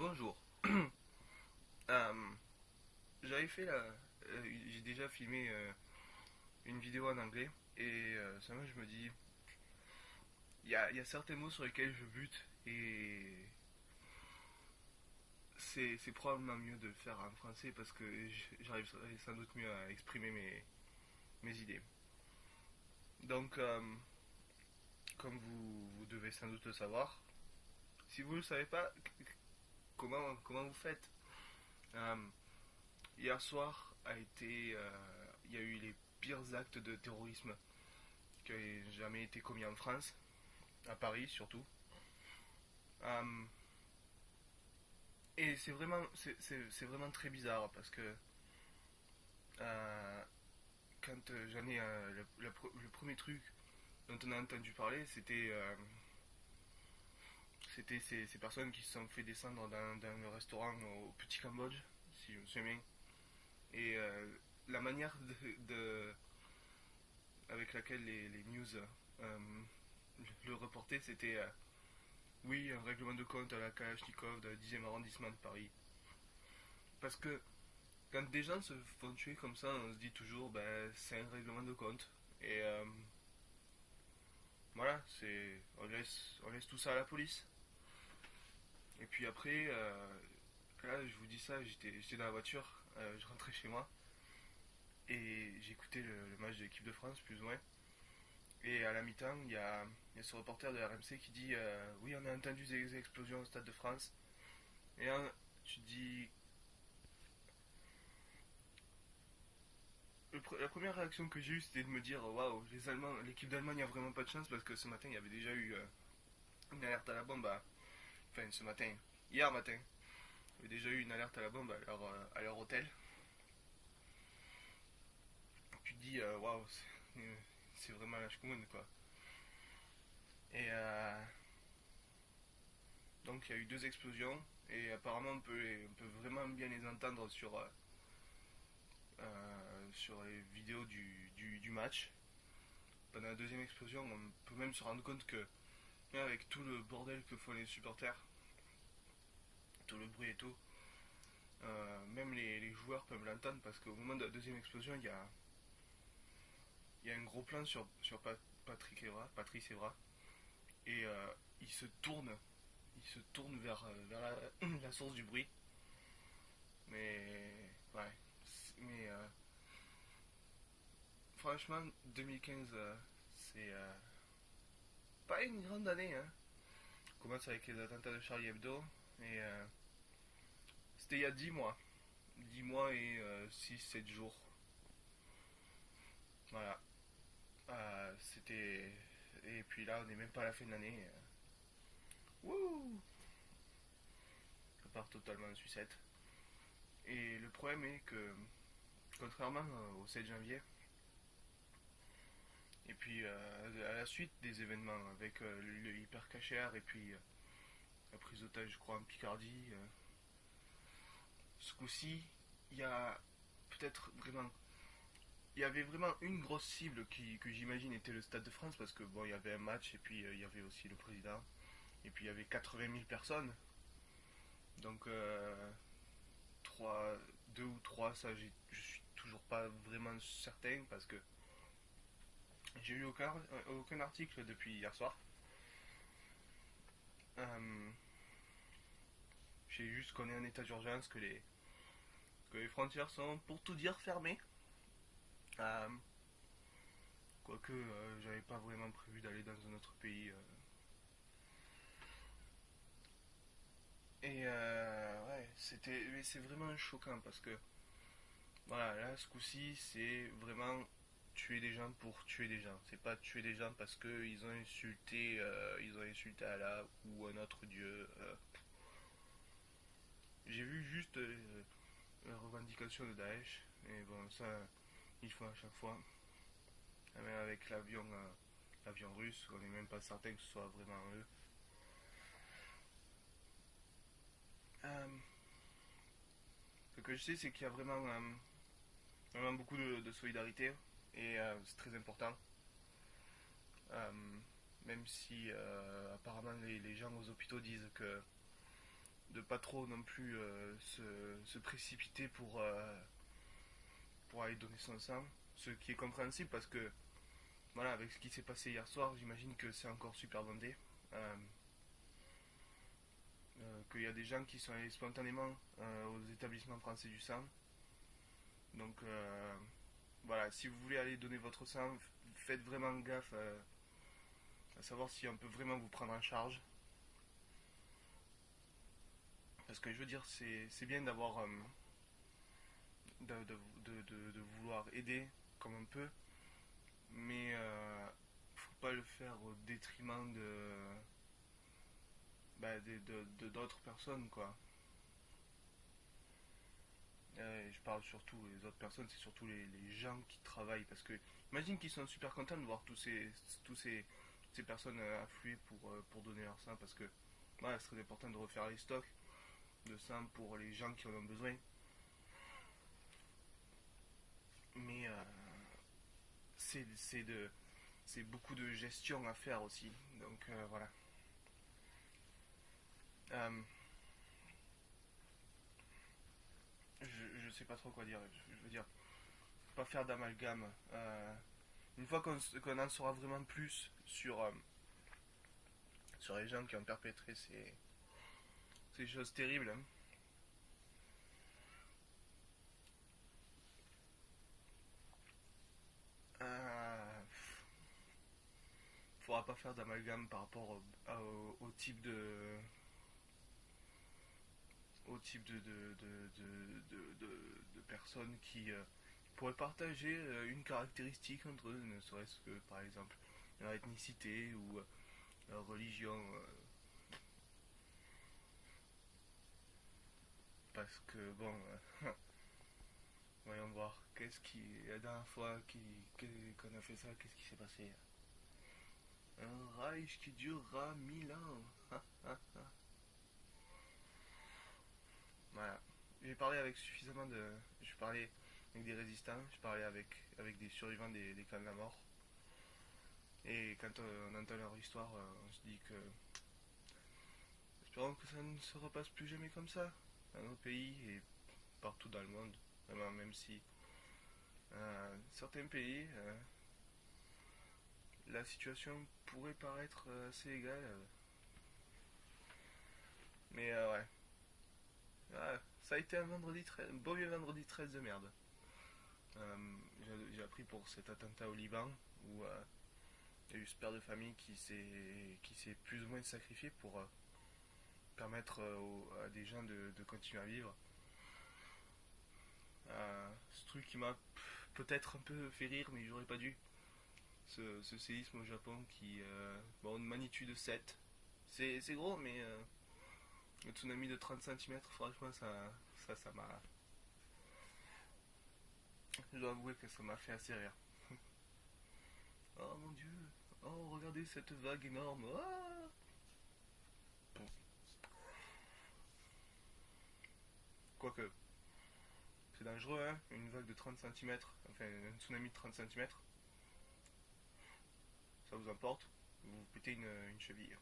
Bonjour. J'avais fait j'ai déjà filmé une vidéo en anglais et seulement je me dis, il y a certains mots sur lesquels je bute et c'est probablement mieux de le faire en français parce que j'arrive sans doute mieux à exprimer mes idées. Donc, comme vous devez sans doute le savoir, si vous ne le savez pas, comment vous faites? Euh, Hier soir il y a eu les pires actes de terrorisme qui aient jamais été commis en France, à Paris surtout. Euh, et c'est vraiment très bizarre parce que euh, quand j'en ai le premier truc dont on a entendu parler, c'était ces personnes qui se sont fait descendre dans le restaurant au Petit Cambodge, si je me souviens bien. Et la manière avec laquelle les news euh, le reportaient, c'était oui, un règlement de compte à la Kalachnikov de 10e arrondissement de Paris. Parce que quand des gens se font tuer comme ça, on se dit toujours, ben, c'est un règlement de compte. Et voilà, on laisse tout ça à la police. Et puis après, là, je vous dis ça, j'étais dans la voiture, je rentrais chez moi. Et j'écoutais le match de l'équipe de France, plus ou moins. Et à la mi-temps, il y a ce reporter de RMC qui dit oui, on a entendu des explosions au Stade de France. Et là, tu te dis. La première réaction que j'ai eue, c'était de me dire waouh, les Allemands, l'équipe d'Allemagne a vraiment pas de chance parce que ce matin, il y avait déjà eu une alerte à la bombe. Enfin, ce matin, hier matin, il y avait déjà eu une alerte à la bombe à leur hôtel. Tu te dis waouh, c'est vraiment la choumoune quoi. Et donc il y a eu deux explosions et apparemment on peut vraiment bien les entendre sur les vidéos du match. Pendant la deuxième explosion, on peut même se rendre compte que avec tout le bordel que font les supporters, tout le bruit et tout, même les joueurs peuvent l'entendre parce qu'au moment de la deuxième explosion, il y a un gros plan sur Patrice Evra, et il se tourne vers la source du bruit. Mais ouais, mais franchement, 2015, c'est pas une grande année. Hein. On commence avec les attentats de Charlie Hebdo, et c'était il y a 10 mois. 10 mois et 6-7 jours. Voilà. C'était. Et puis là, on n'est même pas à la fin de l'année. Wouh! Ça part totalement en sucette. Et le problème est que, contrairement au 7 janvier, et puis à la suite des événements avec le hyper cachère et puis la prise d'otage, je crois, en Picardie, ce coup-ci, il y a peut-être vraiment. Il y avait vraiment une grosse cible que j'imagine était le Stade de France parce que bon, il y avait un match et puis il y avait aussi le président et puis il y avait 80 000 personnes. Donc 3, 2 ou 3, ça je suis toujours pas vraiment certain parce que j'ai eu aucun article depuis hier soir. Euh, j'ai juste qu'on est en état d'urgence, que les frontières sont pour tout dire fermées. Euh, Quoique j'avais pas vraiment prévu d'aller dans un autre pays. Et ouais, mais c'est vraiment choquant parce que voilà, là ce coup-ci c'est vraiment tuer des gens pour tuer des gens. C'est pas tuer des gens parce que ils ont insulté Allah ou un autre dieu. J'ai vu juste la revendication de Daesh et bon ça ils font à chaque fois. Même avec l'avion russe, on n'est même pas certain que ce soit vraiment eux. Euh, Ce que je sais, c'est qu'il y a vraiment beaucoup de solidarité et c'est très important. Euh, Même si apparemment les gens aux hôpitaux disent que de pas trop non plus se précipiter pour aller donner son sang, ce qui est compréhensible parce que voilà, avec ce qui s'est passé hier soir, j'imagine que c'est encore super bandé. Euh, Qu'il y a des gens qui sont allés spontanément aux établissements français du sang. Donc voilà, si vous voulez aller donner votre sang, faites vraiment gaffe à savoir si on peut vraiment vous prendre en charge. Parce que je veux dire, c'est bien d'avoir de vouloir aider comme on peut, mais faut pas le faire au détriment d'autres personnes, quoi. Je parle surtout, les autres personnes, c'est surtout les gens qui travaillent, parce que imagine qu'ils sont super contents de voir ces personnes affluer pour donner leur sang, parce que voilà, ce serait important de refaire les stocks de sang pour les gens qui en ont besoin. Mais c'est de c'est beaucoup de gestion à faire aussi. Donc voilà. Euh, je sais pas trop quoi dire. Je veux dire, pas faire d'amalgame. Une fois qu'on en saura vraiment plus sur les gens qui ont perpétré ces choses terribles, hein, euh, faudra pas faire d'amalgame par rapport au type de personnes qui pourraient partager une caractéristique entre eux, ne serait-ce que par exemple leur ethnicité ou leur religion. Parce que bon, voyons voir, la dernière fois qu'on a fait ça, qu'est-ce qui s'est passé? Un Reich qui durera 1000 ans. Voilà. J'ai parlé avec suffisamment de. Je parlais avec des résistants, je parlais avec des survivants des camps de la mort. Et quand on entend leur histoire, on se dit que. Espérons que ça ne se repasse plus jamais comme ça dans nos pays et partout dans le monde. Même si certains pays, la situation pourrait paraître assez égale. Mais ouais. Ah, ça a été un beau vieux vendredi 13 de merde. J'ai appris pour cet attentat au Liban où il y a eu ce père de famille qui s'est plus ou moins sacrifié pour permettre à des gens de continuer à vivre. Ce truc qui m'a peut-être un peu fait rire, mais j'aurais pas dû. Ce séisme au Japon qui, bon, de magnitude 7. C'est gros, mais le tsunami de 30 cm, franchement, ça m'a. Je dois avouer que ça m'a fait assez rire. Oh mon dieu, oh regardez cette vague énorme. Ah. Bon. Quoique, c'est dangereux, hein, une vague de 30 cm, enfin un tsunami de 30 cm, ça vous emporte, vous vous pétez une cheville.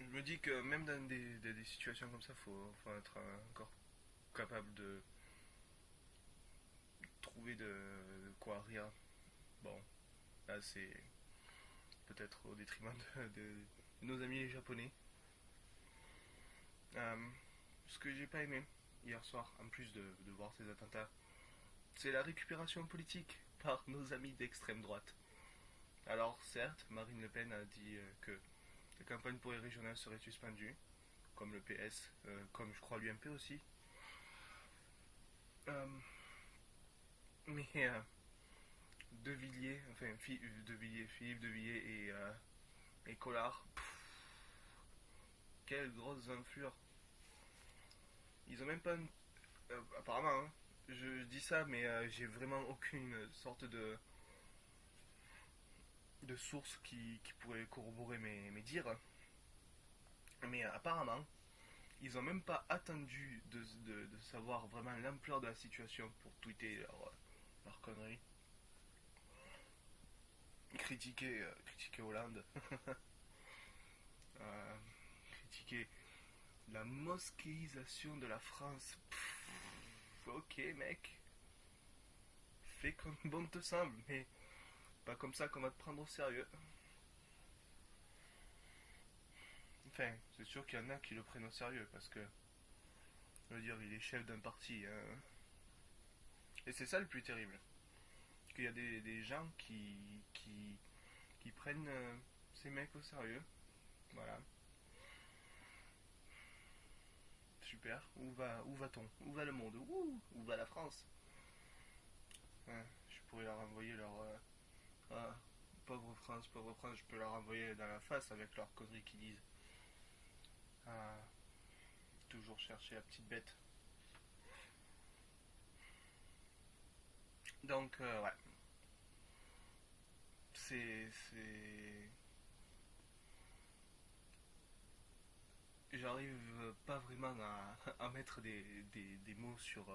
Je me dis que même dans des situations comme ça, faut être encore capable de trouver de quoi rire. Bon, là c'est peut-être au détriment de nos amis les japonais. Euh, Ce que j'ai pas aimé hier soir, en plus de voir ces attentats, c'est la récupération politique par nos amis d'extrême droite. Alors certes, Marine Le Pen a dit que la campagne pour les régionales serait suspendue, comme le PS, comme je crois l'UMP aussi. Euh, mais De Villiers, enfin Philippe De Villiers et Collard, quelle grosse enflure. Ils ont même pas. Apparemment, hein, je dis ça, mais j'ai vraiment aucune sorte de source qui pourrait corroborer mes dires. Mais apparemment, ils ont même pas attendu de savoir vraiment l'ampleur de la situation pour tweeter leur connerie. Critiquer Hollande. euh, La mosquéisation de la France. Ok, mec. Fais comme bon te semble, mais pas comme ça qu'on va te prendre au sérieux. Enfin, c'est sûr qu'il y en a qui le prennent au sérieux parce que, je veux dire, il est chef d'un parti, hein. Et c'est ça le plus terrible. Qu'il y a des gens qui prennent ces mecs au sérieux. Voilà. Super. Où va-t-on? Où va le monde? Où va la France? Hein, je pourrais leur envoyer leur. Ah, pauvre France, je peux leur envoyer dans la face avec leurs conneries qu'ils disent. Ah, toujours chercher la petite bête. Donc, ouais. C'est. J'arrive pas vraiment à mettre des mots sur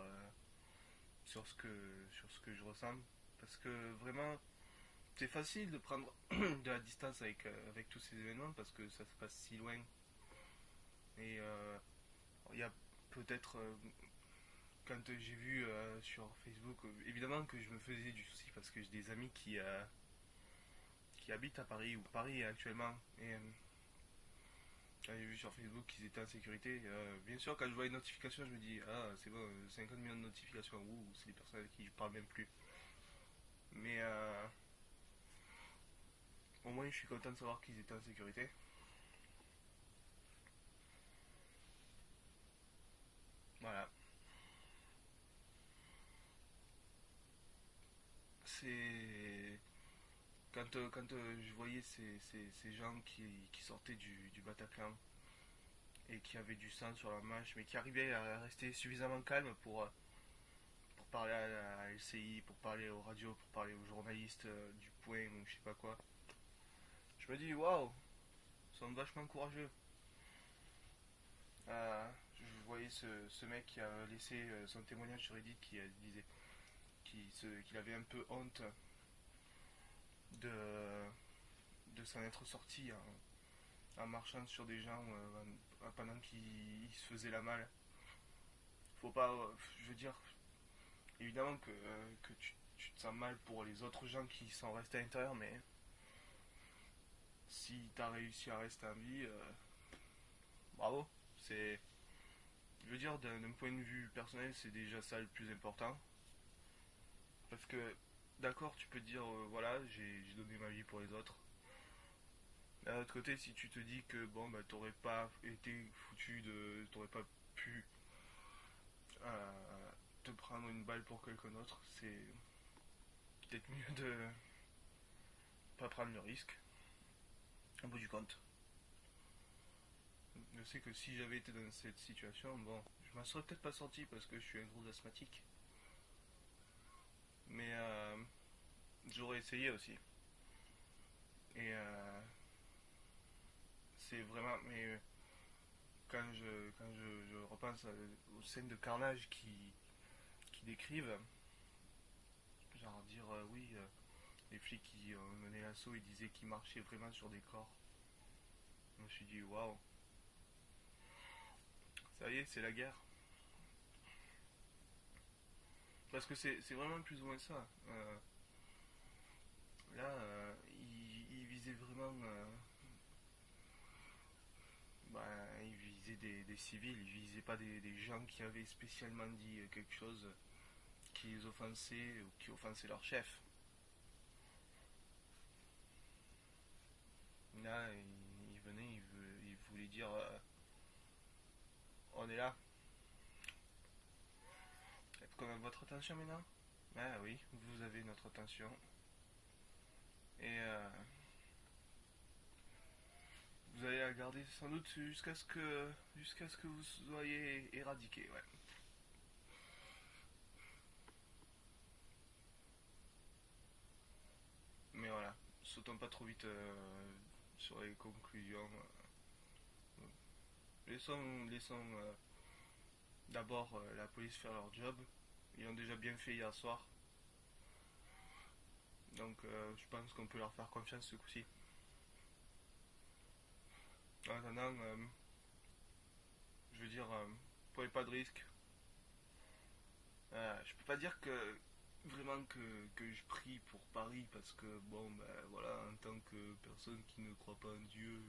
ce que je ressens. Parce que vraiment, c'est facile de prendre de la distance avec tous ces événements parce que ça se passe si loin. Et il y a peut-être, quand j'ai vu sur Facebook, évidemment que je me faisais du souci parce que j'ai des amis qui habitent à Paris ou Paris actuellement. Et quand j'ai vu sur Facebook qu'ils étaient en sécurité, bien sûr, quand je vois une notification, je me dis ah, c'est bon, 50 millions de notifications, ouh, c'est des personnes avec qui je parle même plus. Mais au moins, je suis content de savoir qu'ils étaient en sécurité. Voilà. C'est. Quand je voyais ces gens qui sortaient du Bataclan et qui avaient du sang sur leur manche, mais qui arrivaient à rester suffisamment calmes pour parler à la LCI, pour parler aux radios, pour parler aux journalistes du Point ou je sais pas quoi, je me dis waouh, ils sont vachement courageux. Je voyais ce mec qui a laissé son témoignage sur Reddit qui disait qu'il avait un peu honte de, de s'en être sorti en marchant sur des gens pendant qu'ils se faisaient la malle. Faut pas. Je veux dire, évidemment que tu te sens mal pour les autres gens qui sont restés à l'intérieur, mais si t'as réussi à rester en vie, bravo. C'est. Je veux dire, d'un point de vue personnel, c'est déjà ça le plus important. Parce que, d'accord, tu peux te dire, voilà, j'ai donné ma vie pour les autres. D'un autre côté, si tu te dis que, bon, bah, t'aurais pas été foutu de. T'aurais pas pu te prendre une balle pour quelqu'un d'autre, c'est peut-être mieux de pas prendre le risque, au bout du compte. Je sais que si j'avais été dans cette situation, bon, je m'en serais peut-être pas sorti parce que je suis un gros asthmatique. Mais j'aurais essayé aussi. Et c'est vraiment. Mais quand je repense aux scènes de carnage qui décrivent, genre dire oui, les flics qui ont mené l'assaut, ils disaient qu'ils marchaient vraiment sur des corps. Je me suis dit waouh, ça y est, c'est la guerre. Parce que c'est vraiment plus ou moins ça. Là, il visait vraiment. Bah, il visait des civils, il visait pas des gens qui avaient spécialement dit quelque chose qui les offensait ou qui offensait leur chef. Là, il venait, il voulait dire on est là. Est-ce qu'on a votre attention maintenant? Ah oui, vous avez notre attention. Et vous allez la garder sans doute jusqu'à ce que vous soyez éradiqué, ouais. Mais voilà, sautons pas trop vite sur les conclusions. Laissons d'abord la police faire leur job. Ils l'ont déjà bien fait hier soir. Donc je pense qu'on peut leur faire confiance ce coup-ci. En attendant, Je veux dire, prenez pas de risques. Je peux pas dire que vraiment que je prie pour Paris parce que bon ben voilà, en tant que personne qui ne croit pas en Dieu,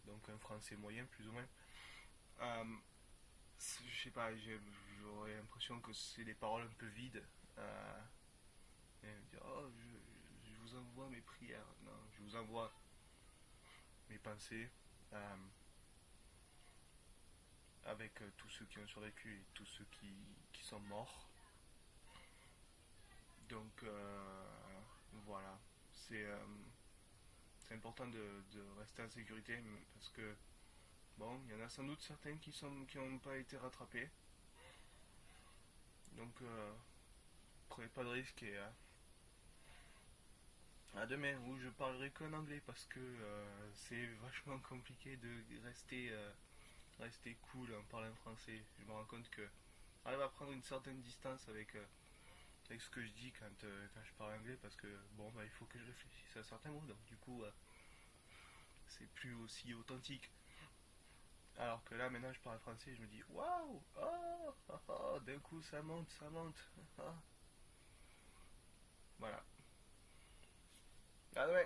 donc un français moyen plus ou moins, euh, je sais pas, j'aurais l'impression que c'est des paroles un peu vides. euh, et me dire oh je vous envoie mes prières, non, je vous envoie mes pensées, euh, avec tous ceux qui ont survécu et tous ceux qui sont morts. Donc voilà, c'est euh, c'est important de rester en sécurité parce que bon, il y en a sans doute certains qui n'ont pas été rattrapés. Donc prenez pas de risques et à demain où je parlerai qu'en anglais parce que c'est vachement compliqué de rester cool en parlant français. Je me rends compte que j'arrive à prendre une certaine distance avec ce que je dis quand je parle anglais parce que bon bah il faut que je réfléchisse à certains mots donc du coup c'est plus aussi authentique. Alors que là maintenant je parle français et je me dis waouh oh, oh, oh, d'un coup ça monte ça monte. Voilà. À demain.